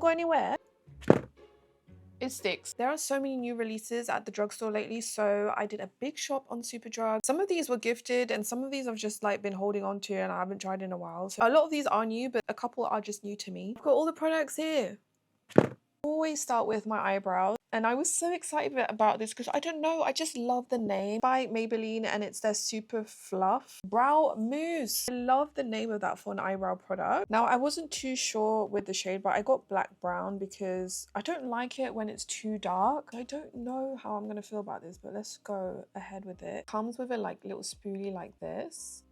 go anywhere. It sticks. There are so many new releases at the drugstore lately, so I did a big shop on Superdrug. Some of these were gifted and some of these I've just like been holding on to and I haven't tried in a while. So a lot of these are new, but a couple are just new to me. I've got all the products here. Always start with my eyebrows, and I was so excited about this because I don't know, I just love the name. By Maybelline, and it's their Super Fluff Brow Mousse. I love the name of that for an eyebrow product. Now I wasn't too sure with the shade, but I got black brown because I don't like it when it's too dark. I don't know how I'm gonna feel about this, but let's go ahead with it. Comes with a like little spoolie like this.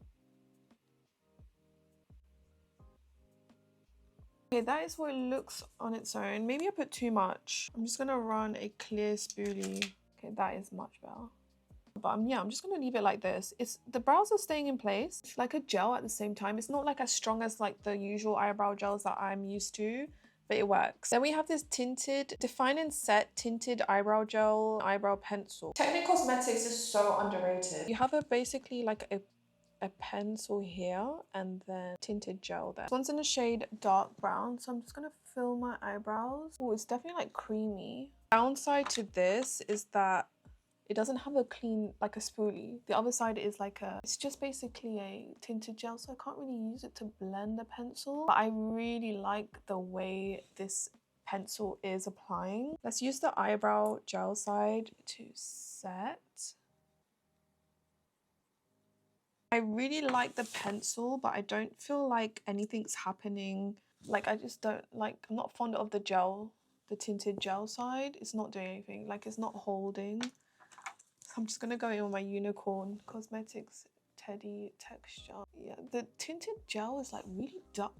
Okay, that is what it looks on its own. Maybe I put too much. I'm just gonna run a clear spoolie. Okay, that is much better. But yeah, I'm just gonna leave it like this. The brows are staying in place. It's like a gel at the same time. It's not like as strong as like the usual eyebrow gels that I'm used to, but it works. Then we have this tinted Define and Set tinted eyebrow gel, eyebrow pencil. Technic Cosmetics is so underrated. You have basically like a pencil here and then tinted gel there. This one's in the shade dark brown, so I'm just gonna fill my eyebrows. Oh, it's definitely like creamy. Downside to this is that it doesn't have a clean, like a spoolie. The other side is like it's just basically a tinted gel, so I can't really use it to blend the pencil. But I really like the way this pencil is applying. Let's use the eyebrow gel side to set. I really like the pencil, but I don't feel like anything's happening. Like I just don't like, I'm not fond of the gel, the tinted gel side. It's not doing anything, like it's not holding. So I'm just gonna go in with my Unicorn Cosmetics Teddy texture. Yeah, the tinted gel is like really dark.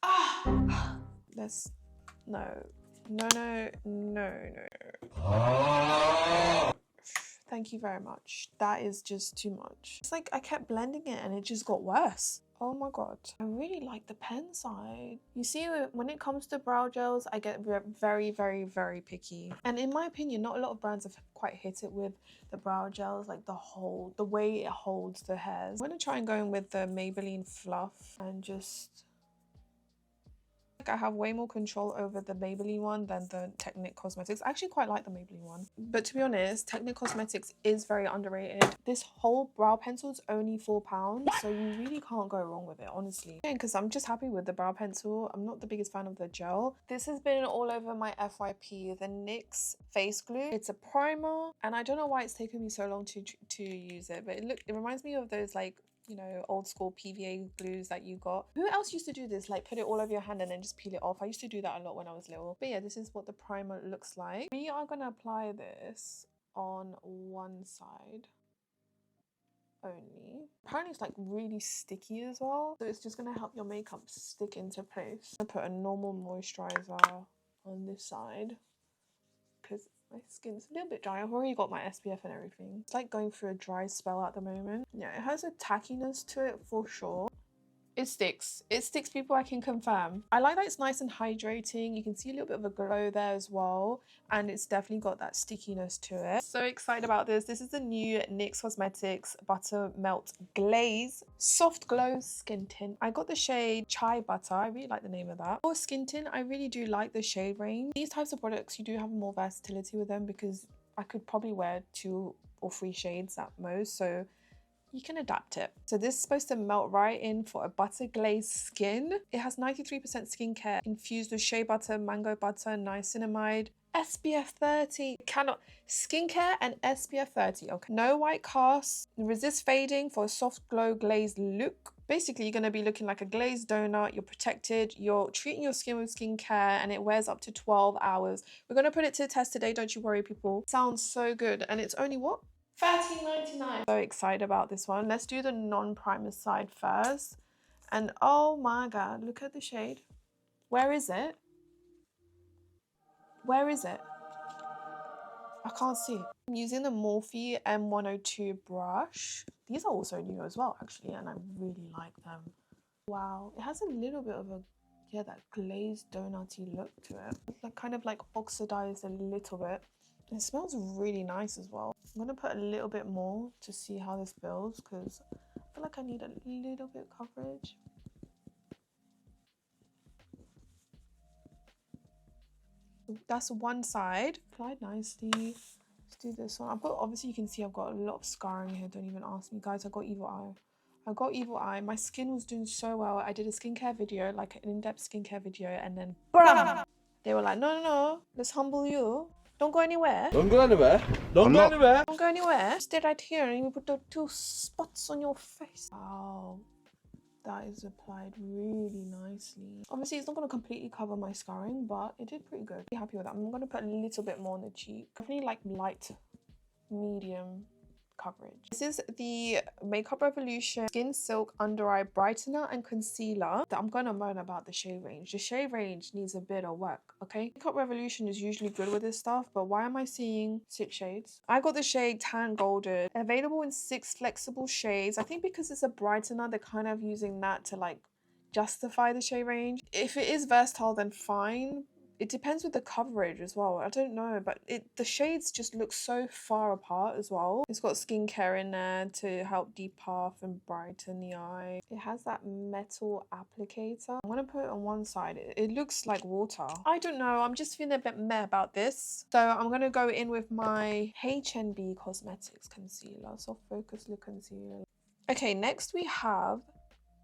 Ah! No. Thank you very much. That is just too much. It's like I kept blending it and it just got worse. Oh my god. I really like the pen side. You see, when it comes to brow gels, I get very picky. And in my opinion, not a lot of brands have quite hit it with the brow gels, like the way it holds the hairs. I'm gonna try and go in with the Maybelline Fluff and just... I have way more control over the Maybelline one than the Technic Cosmetics. I actually quite like the Maybelline one. But to be honest, Technic Cosmetics is very underrated. This whole brow pencil is only £4, so you really can't go wrong with it, honestly. Because I'm just happy with the brow pencil. I'm not the biggest fan of the gel. This has been all over my FYP, the NYX Face Glue. It's a primer, and I don't know why it's taken me so long to use it, but it reminds me of those like, you know, old school PVA glues that you got. Who else used to do this? Like put it all over your hand and then just peel it off. I used to do that a lot when I was little. But yeah, this is what the primer looks like. We are gonna apply this on one side only. Apparently it's like really sticky as well, so it's just gonna help your makeup stick into place. I'm gonna put a normal moisturizer on this side because my skin's a little bit dry. I've already got my SPF and everything. It's like going through a dry spell at the moment. Yeah, it has a tackiness to it for sure. It sticks. It sticks, people, I can confirm. I like that it's nice and hydrating. You can see a little bit of a glow there as well. And it's definitely got that stickiness to it. So excited about this. This is the new NYX Cosmetics Buttermelt Glaze Soft Glow Skin Tint. I got the shade Chai Butter. I really like the name of that. For skin tint, I really do like the shade range. These types of products, you do have more versatility with them because I could probably wear 2 or 3 shades at most. So you can adapt it. So this is supposed to melt right in for a butter glazed skin. It has 93% skincare infused with shea butter, mango butter, niacinamide, SPF 30. Skincare and SPF 30. Okay. No white casts. Resist fading for a soft glow glazed look. Basically, you're going to be looking like a glazed donut. You're protected. You're treating your skin with skincare, and it wears up to 12 hours. We're going to put it to the test today. Don't you worry, people. Sounds so good. And it's only what? $13.99. So excited about this one. Let's do the non-primer side first. And oh my god, look at the shade. Where is it? Where is it? I can't see. I'm using the Morphe M102 brush. These are also new as well, actually, and I really like them. Wow, it has a little bit of a, yeah, that glazed donutty look to it. Like kind of like oxidized a little bit. It smells really nice as well. I'm gonna put a little bit more to see how this builds because I feel like I need a little bit of coverage. That's one side. Applied nicely. Let's do this one. I've got, obviously you can see I've got a lot of scarring here. Don't even ask me. Guys, I got evil eye. I got evil eye. My skin was doing so well. I did a skincare video, like an in-depth skincare video, and then BAM! They were like, no, let's humble you. Don't go anywhere. Don't go anywhere. Don't go anywhere. Don't go anywhere. Stay right here and you put the 2 spots on your face. Wow. That is applied really nicely. Obviously, it's not going to completely cover my scarring, but it did pretty good. Be happy with that. I'm going to put a little bit more on the cheek. Definitely like light, medium coverage. This is the Makeup Revolution Skin Silk Under Eye Brightener and Concealer. I'm going to moan about the shade range. The shade range needs a bit of work, okay? Makeup Revolution is usually good with this stuff, but why am I seeing 6 shades? I got the shade Tan Golden, available in 6 flexible shades. I think because it's a brightener, they're kind of using that to like justify the shade range. If it is versatile, then fine. It depends with the coverage as well. I don't know, but the shades just look so far apart as well. It's got skincare in there to help depuff and brighten the eye. It has that metal applicator. I'm gonna put it on one side. It looks like water. I don't know. I'm just feeling a bit meh about this. So I'm gonna go in with my H&B Cosmetics concealer. Soft Focus Look Concealer. Okay, next we have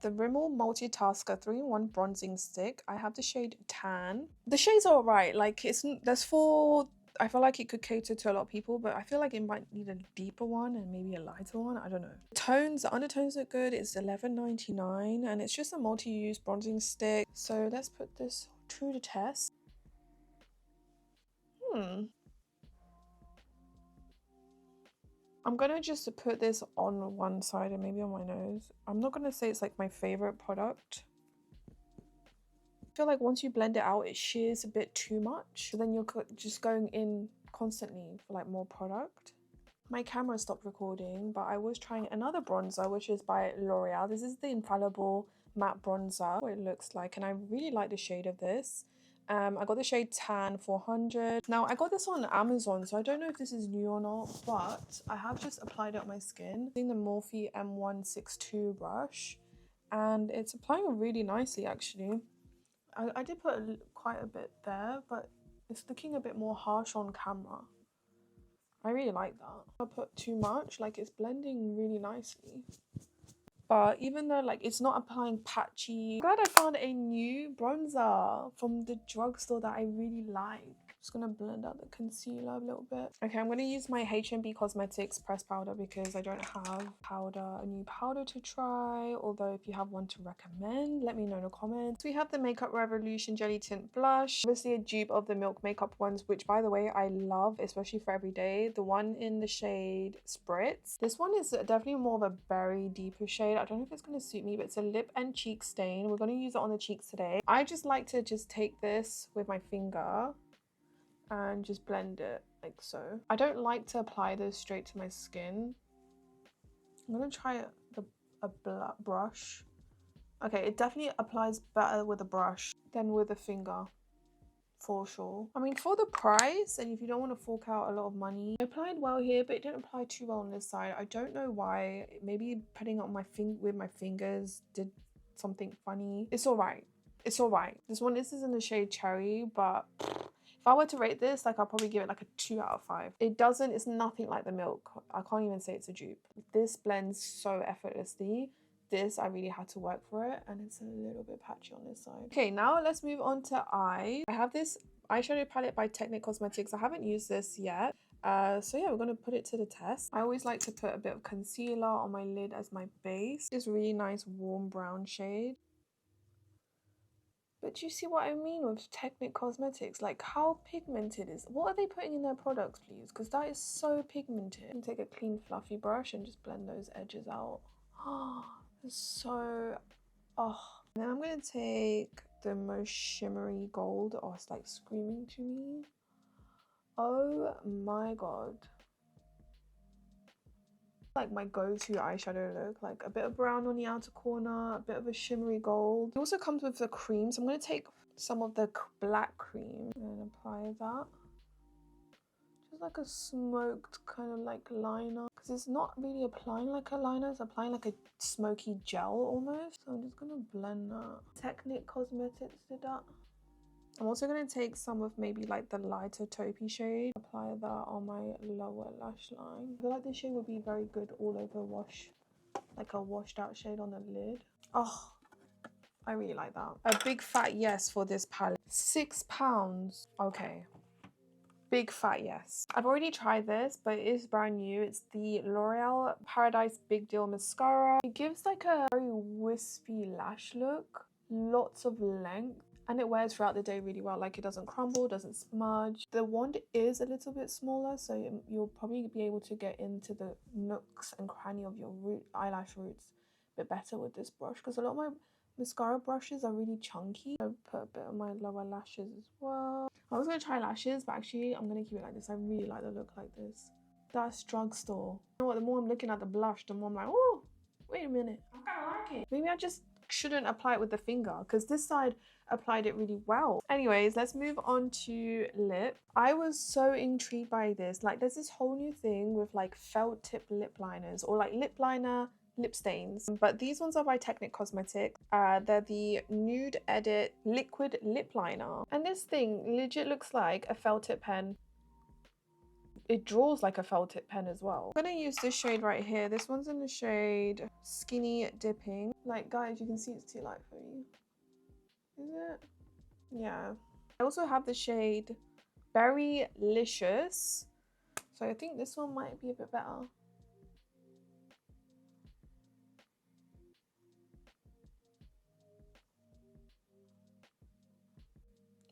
the Rimmel Multitasker 3-in-1 Bronzing Stick. I have the shade Tan. The shades are alright. Like, there's 4. I feel like it could cater to a lot of people, but I feel like it might need a deeper one and maybe a lighter one. I don't know. Tones, the undertones look good. It's $11.99 and it's just a multi-use bronzing stick. So let's put this to the test. I'm gonna just put this on one side and maybe on my nose. I'm not gonna say it's like my favorite product. I feel like once you blend it out, it shears a bit too much. So then you're just going in constantly for like more product. My camera stopped recording, but I was trying another bronzer, which is by L'Oreal. This is the Infallible Matte Bronzer, what it looks like, and I really like the shade of this. I got the shade Tan 400. Now, I got this on Amazon, so I don't know if this is new or not, but I have just applied it on my skin using the Morphe M162 brush, and it's applying really nicely, actually. I did put quite a bit there, but it's looking a bit more harsh on camera. I really like that. I put too much, like it's blending really nicely. But even though like it's not applying patchy, I'm glad I found a new bronzer from the drugstore that I really like. Just gonna blend out the concealer a little bit. Okay, I'm gonna use my H&B Cosmetics pressed powder because I don't have a new powder to try. Although if you have one to recommend, let me know in the comments. We have the Makeup Revolution Jelly Tint Blush. Obviously a dupe of the Milk Makeup ones, which by the way, I love, especially for everyday. The one in the shade Spritz. This one is definitely more of a berry deeper shade. I don't know if it's gonna suit me, but it's a lip and cheek stain. We're gonna use it on the cheeks today. I just like to just take this with my finger and just blend it like so. I don't like to apply this straight to my skin. I'm gonna try a brush. Okay, it definitely applies better with a brush than with a finger, for sure. I mean, for the price, and if you don't want to fork out a lot of money, it applied well here, but it didn't apply too well on this side. I don't know why. Maybe putting it on my with my fingers did something funny. It's alright. It's alright. This is in the shade Cherry, but if I were to rate this, like I'll probably give it like a 2 out of 5. It's nothing like the Milk. I can't even say it's a dupe. This blends so effortlessly. This, I really had to work for it, and it's a little bit patchy on this side. Okay, now let's move on to eyes. I have this eyeshadow palette by Technic Cosmetics. I haven't used this yet. So yeah, we're gonna put it to the test. I always like to put a bit of concealer on my lid as my base. This really nice warm brown shade. But do you see what I mean with Technic Cosmetics? Like, how pigmented is... What are they putting in their products, please? Because that is so pigmented. I'm gonna take a clean, fluffy brush and just blend those edges out. Oh, it's so... Oh. And then I'm going to take the most shimmery gold. Oh, it's like screaming to me. Oh my god. Like my go-to eyeshadow look, like a bit of brown on the outer corner, a bit of a shimmery gold. It also comes with the cream, so I'm going to take some of the black cream and apply that. Just like a smoked kind of like liner, because it's not really applying like a liner, it's applying like a smoky gel almost. So I'm just going to blend that. Technic Cosmetics did that. I'm also going to take some of maybe like the lighter taupey shade, apply that on my lower lash line. I feel like this shade would be very good all over wash, like a washed out shade on the lid. Oh, I really like that. A big fat yes for this palette. £6. Okay. Big fat yes. I've already tried this, but it is brand new. It's the L'Oreal Paradise Big Deal Mascara. It gives like a very wispy lash look, lots of length, and it wears throughout the day really well. Like it doesn't crumble, doesn't smudge. The wand is a little bit smaller, so you'll probably be able to get into the nooks and cranny of your eyelash roots a bit better with this brush, because a lot of my mascara brushes are really chunky. I put a bit on my lower lashes as well. I was going to try lashes, but actually I'm going to keep it like this. I really like the look like this. That's Drugstore. You know what, the more I'm looking at the blush, the more I'm like, oh, wait a minute, I kind of like it. Maybe I just shouldn't apply it with the finger, because this side applied it really well. Anyways, let's move on to lip. I was so intrigued by this. Like there's this whole new thing with like felt tip lip liners, or like lip liner lip stains, but these ones are by Technic Cosmetics. They're the Nude Edit Liquid Lip Liner, and this thing legit looks like a felt tip pen. It draws like a felt tip pen as well. I'm gonna use this shade right here. This one's in the shade Skinny Dipping. Like guys, you can see it's too light for you. Is it? Yeah. I also have the shade Berry Licious, so I think this one might be a bit better.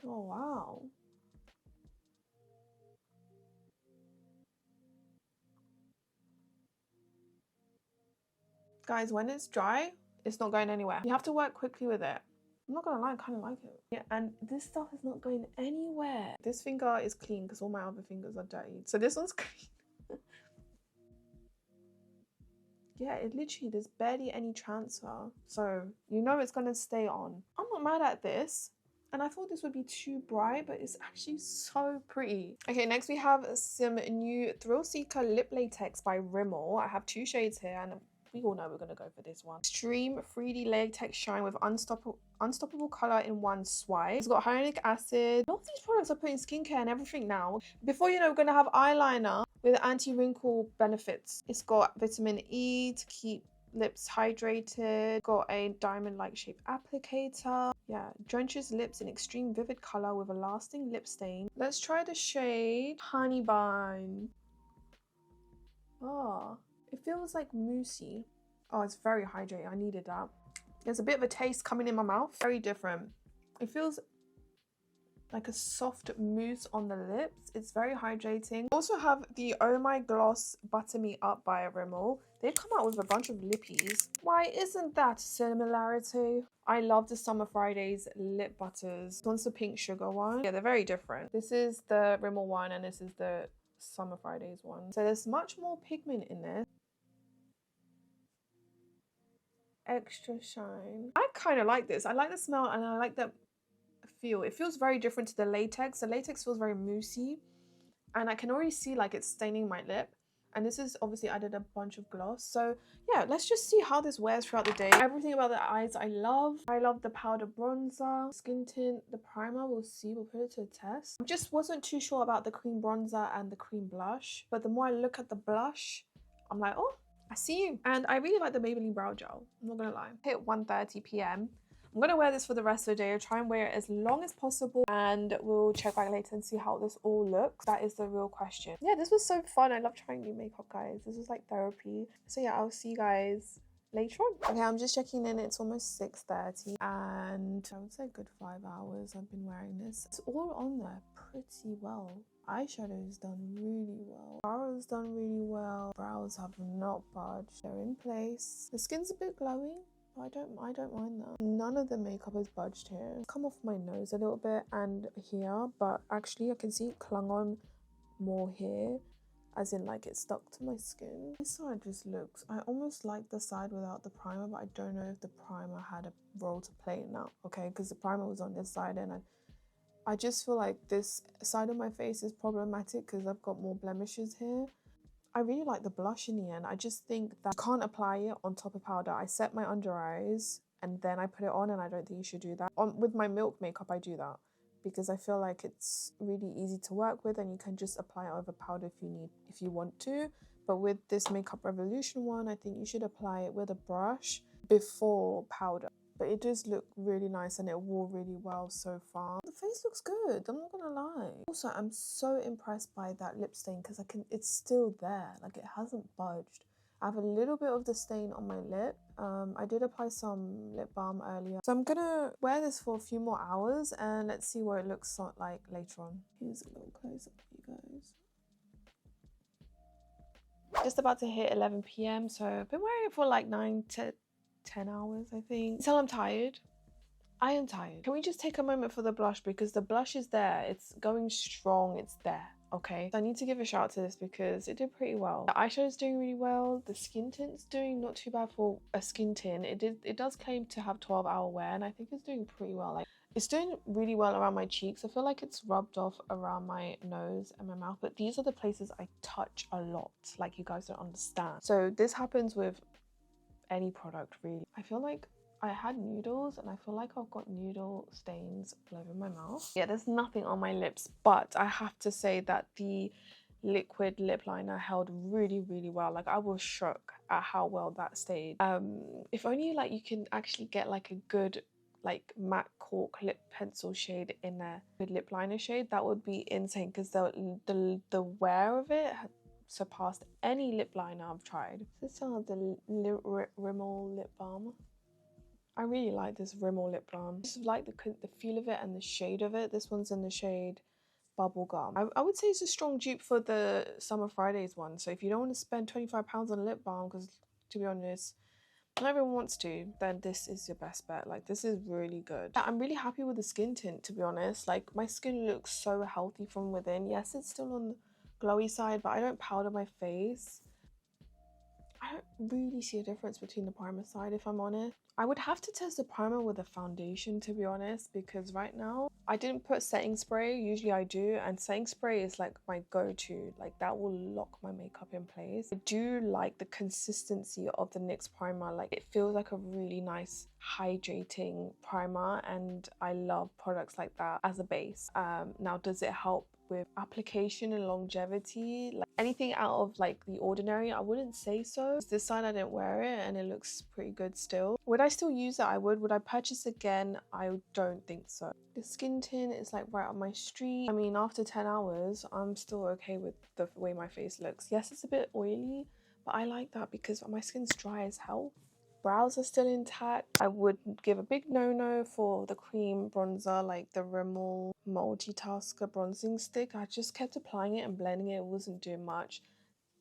Oh wow. Guys, when it's dry, it's not going anywhere. You have to work quickly with it. I'm not gonna lie, I kind of like it. Yeah, and this stuff is not going anywhere. This finger is clean because all my other fingers are dirty. So this one's clean. Yeah, it literally, there's barely any transfer. So you know it's gonna stay on. I'm not mad at this. And I thought this would be too bright, but it's actually so pretty. Okay, next we have some new Thrill Seeker Lip Latex by Rimmel. I have two shades here, and we all know we're gonna go for this one. Extreme 3D Latex Shine with unstoppable color in one swipe. It's got hyaluronic acid. All of these products are putting skincare and everything now. Before you know, we're gonna have eyeliner with anti-wrinkle benefits. It's got vitamin E to keep lips hydrated. Got a diamond-like shaped applicator. Yeah, drenches lips in extreme vivid color with a lasting lip stain. Let's try the shade Honey-Bun. Oh, it feels like moussey. Oh, it's very hydrating. I needed that. There's a bit of a taste coming in my mouth. Very different. It feels like a soft mousse on the lips. It's very hydrating. Also have the Oh My Gloss Butter Me Up by Rimmel. They've come out with a bunch of lippies. Why isn't that a similarity? I love the Summer Fridays lip butters. This one's the pink sugar one. Yeah, they're very different. This is the Rimmel one and this is the Summer Fridays one. So there's much more pigment in this. Extra shine. I kind of like this. I like the smell and I like the feel. It feels very different to the latex. The latex feels very moussey and I can already see like it's staining my lip. And this is obviously added a bunch of gloss. So yeah, let's just see how this wears throughout the day. Everything about the eyes I love. I love the powder bronzer, skin tint, the primer. We'll see, we'll put it to a test. I just wasn't too sure about the cream bronzer and the cream blush. But the more I look at the blush, I'm like, oh, I see you. And I really like the Maybelline brow gel. I'm not gonna lie. Hit 1:30 p.m. I'm gonna wear this for the rest of the day. I'll try and wear it as long as possible and we'll check back later and see how this all looks. That is the real question. Yeah, this was so fun. I love trying new makeup, guys. This was like therapy. So yeah, I'll see you guys later on. Okay, I'm just checking in. It's almost 6:30 and I would say a good 5 hours I've been wearing this. It's all on there pretty well. Eyeshadow is done really well. Mascara is done really well. Brows have not budged. They're in place. The skin's a bit glowing. I don't mind that. None of the makeup has budged here. It's come off my nose a little bit and here, but actually I can see it clung on more here, as in like it stuck to my skin. This side just looks, I almost like the side without the primer, but I don't know if the primer had a role to play in that, okay? Because the primer was on this side and I just feel like this side of my face is problematic because I've got more blemishes here. I really like the blush in the end. I just think that you can't apply it on top of powder. I set my under eyes and then I put it on and I don't think you should do that. With my Milk makeup, I do that. because I feel like it's really easy to work with and you can just apply it over powder if you want to. But with this Makeup Revolution one, I think you should apply it with a brush before powder. But it does look really nice and it wore really well so far. The face looks good, I'm not gonna lie. Also, I'm so impressed by that lip stain because it's still there, like it hasn't budged. I have a little bit of the stain on my lip. I did apply some lip balm earlier. So I'm gonna wear this for a few more hours and let's see what it looks like later on. Here's a little close up for you guys. Just about to hit 11 p.m. so I've been wearing it for like 9 to 10 hours, I think. Until I'm tired. I am tired. Can we just take a moment for the blush, because the blush is there. It's going strong. It's there. Okay. So I need to give a shout out to this because it did pretty well. The eyeshadow's doing really well. The skin tint's doing not too bad for a skin tint. It does claim to have 12-hour wear and I think it's doing pretty well. Like, it's doing really well around my cheeks. I feel like it's rubbed off around my nose and my mouth, but these are the places I touch a lot. Like, you guys don't understand. So this happens with any product really. I feel like I had noodles and I feel like I've got noodle stains all over my mouth. Yeah, there's nothing on my lips, but I have to say that the liquid lip liner held really, really well. Like, I was shocked at how well that stayed. If only like you can actually get like a good like matte cork lip pencil shade in a good lip liner shade, that would be insane, because the wear of it surpassed any lip liner I've tried. This is some of the Rimmel lip balm. I really like this Rimmel lip balm. I just like the feel of it and the shade of it. This one's in the shade Bubblegum. I would say it's a strong dupe for the Summer Fridays one. So if you don't want to spend £25 on a lip balm, because to be honest, not everyone wants to, then this is your best bet. Like, this is really good. I'm really happy with the skin tint, to be honest. Like, my skin looks so healthy from within. Yes, it's still on the glowy side, but I don't powder my face. I don't really see a difference between the primer side, if I'm honest. I would have to test the primer with a foundation, to be honest, because right now I didn't put setting spray. Usually I do, and setting spray is like my go-to. Like, that will lock my makeup in place. I do like the consistency of the NYX primer. Like, it feels like a really nice hydrating primer, and I love products like that as a base. Now, does it help with application and longevity? Like, anything out of like the ordinary, I wouldn't say so. This side I didn't wear it and it looks pretty good still. Would I still use it? I would I purchase again? I don't think so. The skin tint is like right up my street. I mean, after 10 hours I'm still okay with the way my face looks. Yes, it's a bit oily, but I like that because my skin's dry as hell. Brows are still intact. I would give a big no-no for the cream bronzer, like the Rimmel Multitasker bronzing stick. I just kept applying it and blending it. It wasn't doing much.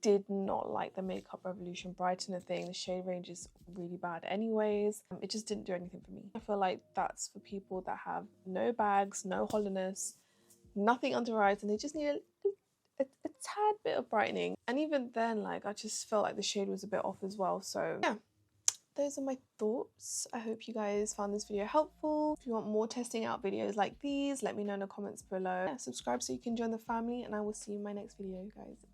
Did not like the Makeup Revolution Brightener thing. The shade range is really bad anyways. It just didn't do anything for me. I feel like that's for people that have no bags, no hollowness, nothing under eyes, and they just need a tad bit of brightening. And even then, like, I just felt like the shade was a bit off as well. So yeah, those are my thoughts. I hope you guys found this video helpful. If you want more testing out videos like these, let me know in the comments below. Yeah, subscribe so you can join the family, and I will see you in my next video, guys.